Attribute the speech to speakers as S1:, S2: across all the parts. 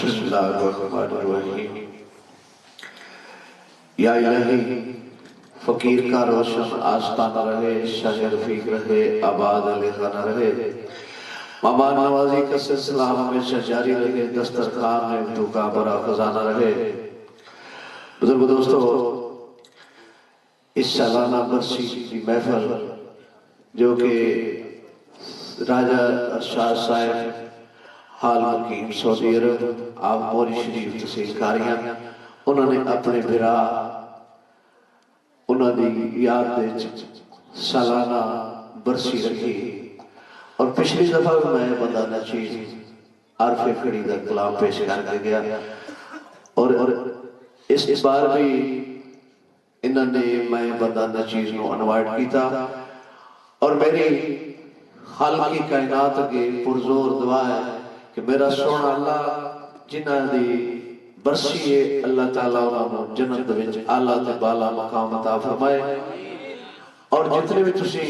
S1: بسم اللہ الرحمن الرحیم۔ یا الہی فقیر کا روشن آستانہ رہے، شاہ رفیق رہے، آباد علی خانہ رہے، مہمان نوازی کا سلسلہ ہمیشہ جاری رہے، دسترخوان میں اردو کا بڑا خزانہ رہے۔ بزرگ دوستو، اس سالانہ برسی کی محفل جو کہ راجہ ارشاد صاحب حال مقیم سعودی عرب آپ موری شریف تحصیل کاریاں انہوں نے اپنے بھرا انہوں نے یاد دے سالانہ برسی رکھی، اور پچھلی دفعہ میں بندہ نچیز عرف کھڑی دا کلام پیش کر کے گیا، اور اس بار بھی انہوں نے میں بندہ نچیز نو انوائٹ کیتا، اور میری خالقی کائنات کے پرزور دعا ہے کہ میرا سونا اللہ جنہ دی برسی ہے، اللہ تعالیٰ انہوں جنت وچ اعلیٰ تے بالا مقام عطا فرمائے، اور جتنے بھی تسی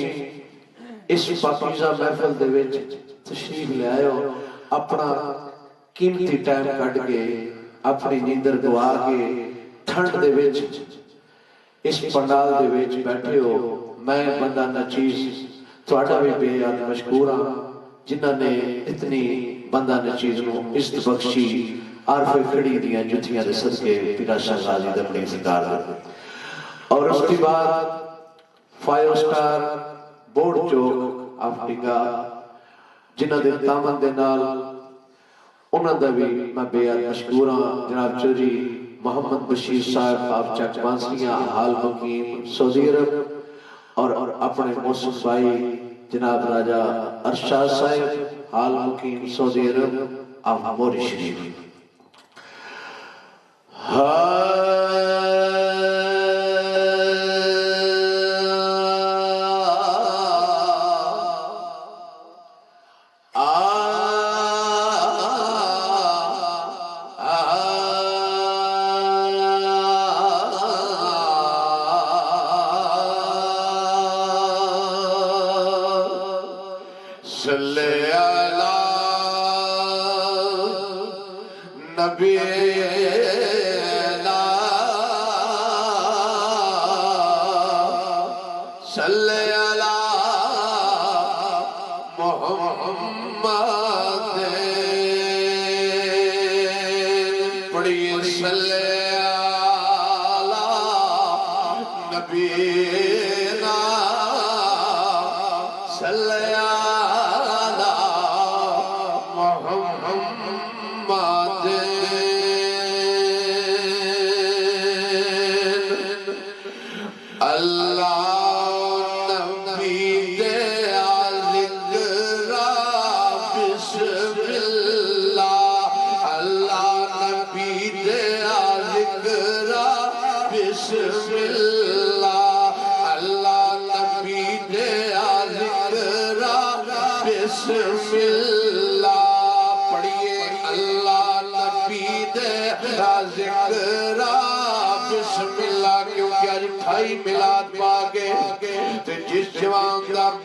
S1: اس پاکیزہ محفل دے وچ تشریف لے آئے ہو، اپنا قیمتی ٹائم کٹ کے اپنی نیندر گوا کے ٹھنڈ دے وچ اس پنڈال دے وچ بیٹھے ہو، میں بندہ نچیز تھوڑا بھی بے یاد مشکور ہاں جنہاں نے اتنی بندہ نچیز نو عزت بخشی، عارف کھڑی دیاں جتیاں دے صدقے پیرا شاہ غازی دبنی سکار دے، اور اس کے بعد 5 سٹار بورڈ چوک افریقہ جنہاں دے دامن دے نال انہاں دا بھی میں بے یاد مشکور ہاں، جناب چودھری محمد بشیر صاحب آپ چک مانسیاں حال مقیم سعودی عرب، اور اپنے موسم بھائی جناب راجہ ارشاد صاحب حال مقیم سعودی عرب آپ موری شریف۔ صلی علی نبی صلی علی محمد، پڑھیے صلی علی نبی صلی علی محمد، اللہ نبی دے ذکر بسم اللہ، اللہ نبی دے ذکر بسم اللہ، اللہ نبی دے ذکر بسم اللہ، پڑھیے اللہ نبی دے ذکر بسم اللہ، کیونکہ آج 28 میلاد پاگے تو جس جوان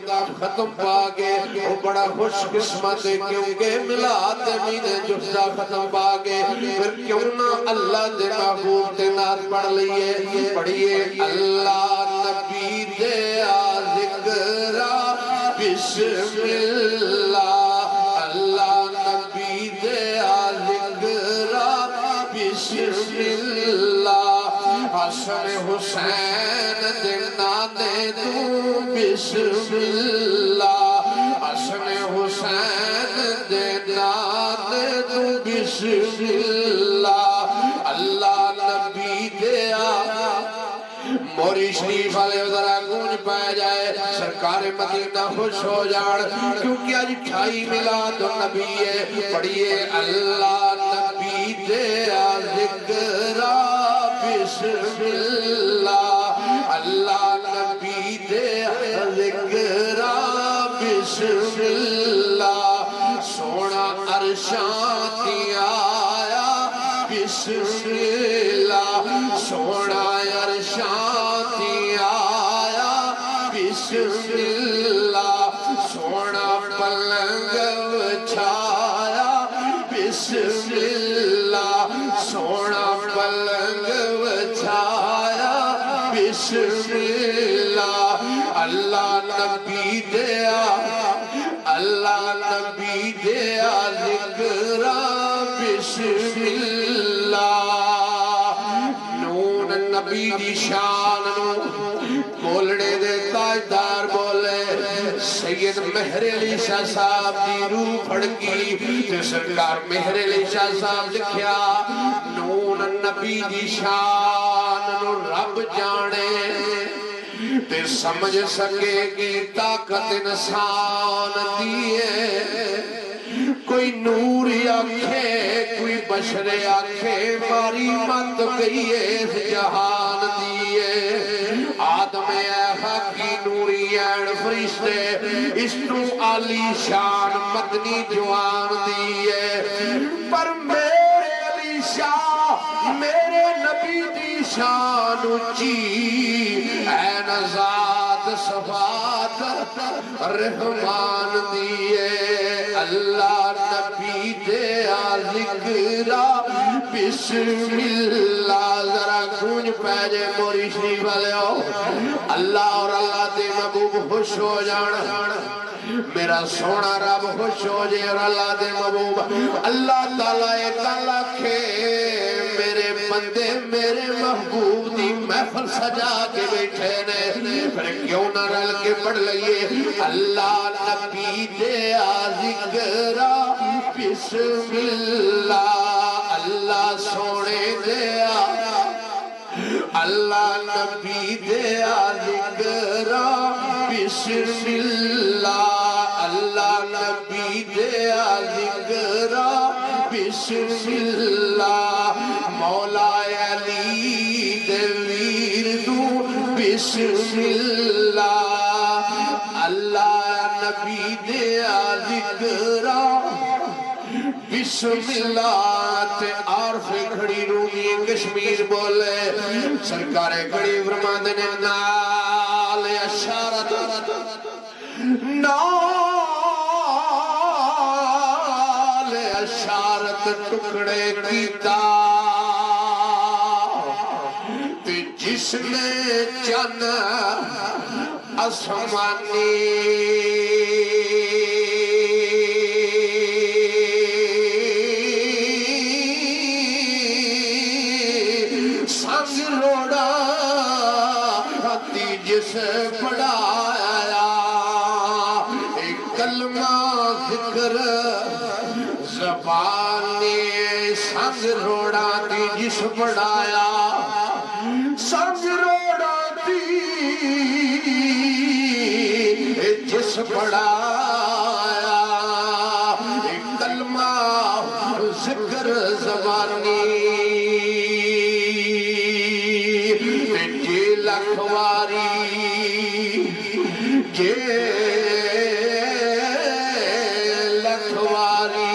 S1: دا ختم پاگے وہ بڑا خوش قسمت ہے، کیونکہ میلاد مہینے جفتا ختم پاگے، پھر کیوں نہ اللہ دے محبوب دے نات پڑھ لئیے، پڑھیے اللہ نبی دے ذکر بسم اللہ، اللہ نبی دے ذکر بسم اللہ، حسن حسین دے نانے تو بسم اللہ، حسن حسین دے نانے تو بسم اللہ، اللہ نبی دے موری شریف والے ذرا گونج پائے جائے، سرکار مدینہ خوش ہو جاڑ، کیونکہ آج 28 میلاد النبی ہے، پڑھیے اللہ نبی دے ذکر بسم اللہ، اللہ نبی دے ذکر بسم اللہ، سونا عرشاں تی آیا بسم اللہ، سونا عرشاں تی آیا بسم اللہ، سونا پلنگ چھایا بسم اللہ، نبی دیا ذکرہ بسم اللہ نون نبی دی شان نو بولنے دے تاجدار بولے سید مہر علی شاہ صاحب دی روح پھڑکی تے سرکار مہر علی شاہ صاحب لکھیا نون نبی دی شان نو رب جانے تے سمجھ سکے کہ طاقت انسان دیئے کوئی نور آنکھے کوئی بشر آنکھے ماری مت گئیے اس جہان دیئے آدم ایفا کی نوری این فرشتے اس تو عالی شان مدنی جوان دیئے پر میرے علی شاہ میرے نبی دی شان اچھی این ذات صفات رحمان دیئے اللہ نبی دیا ذکرہ بسم اللہ ذرا گونج پیجے موری شریف والے ہو اللہ اور اللہ دے محبوب خوش ہو جانا میرا سونا رب خوش ہو جائے اور اللہ دے محبوب اللہ تعالیٰ ایک لکھے میرے بندے میرے محبوب دی محفل سجا کے بیٹھے نے پھر کیوں نہ رل کے پڑھ لئیے اللہ نبی دیا ذکرہ بسم اللہ اللہ سونے دیا اللہ نبی دیا ذکرہ بسم اللہ اللہ نبی دیا ذکرہ بسم اللہ مولا علی دے ویر دو بسم اللہ اللہ نبی دیا ذکرہ بسم اللہ تے عارف کھڑی رومی کشمیر بولے سرکار کھڑی فرماندے نے نال اشارت نال اشارت ٹکڑے کیتا تے جس نے چن آسمانی جس پڑھایا ایک کلمہ ذکر زبانی سنگ روڑا دی جس پڑھایا سنگ روڑا دی جس پڑھایا ایک کلمہ ذکر زبانی لکھواری جے لکھواری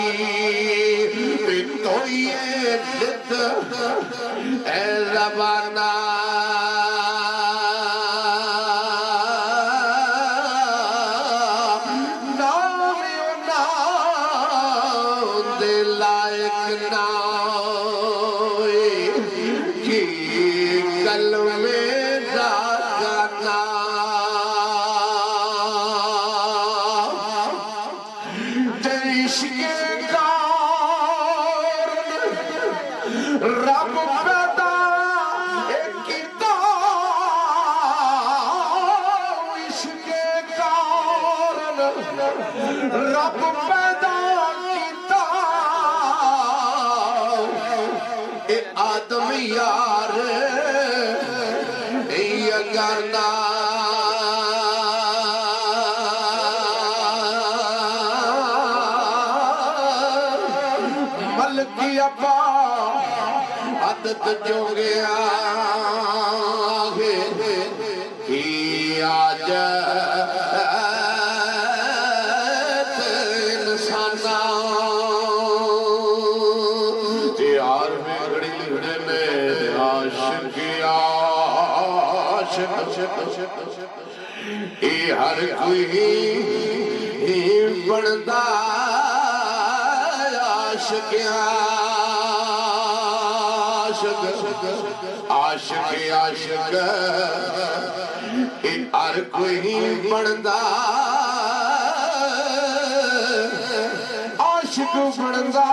S1: تو یہ دت اے زبانہ نام دے لائق ناوئی کی کلمے رب پیدا کیتا عشق کارن رب پیدا کیتا اے آدم یار اے اگرنا ملکی ابا عدد جو گیا ہی آجت انسانا تیار میں گھڑی لکھنے میں عاشق اے ہر کوئی بڑھتا عاشق عاشق عاشق ہر کوئی بندا
S2: عاشق بندا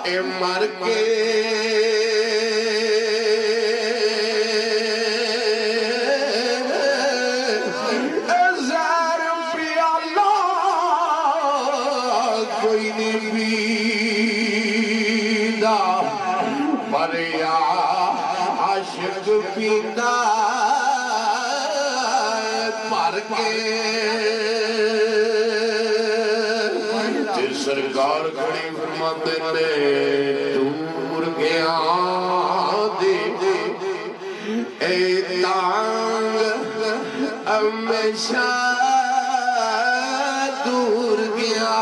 S2: اے مر کے زہر پیالہ کوئی نہیں پیندا پر یا عاشق پیندا پر کے سرکار کھڑی فرماتے نے دور گیا دے اے تانگ ہمیشہ دور گیا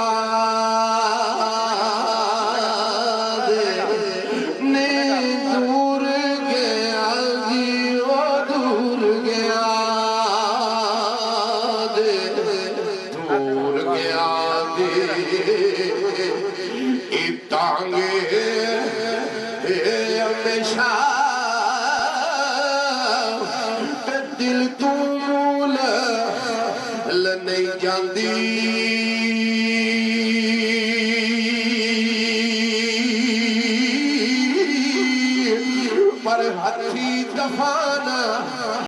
S2: دے نے دور گیا جی وہ دور گیا دے دور گیا تانگے ہمیشہ دل تو مول نہیں جاندی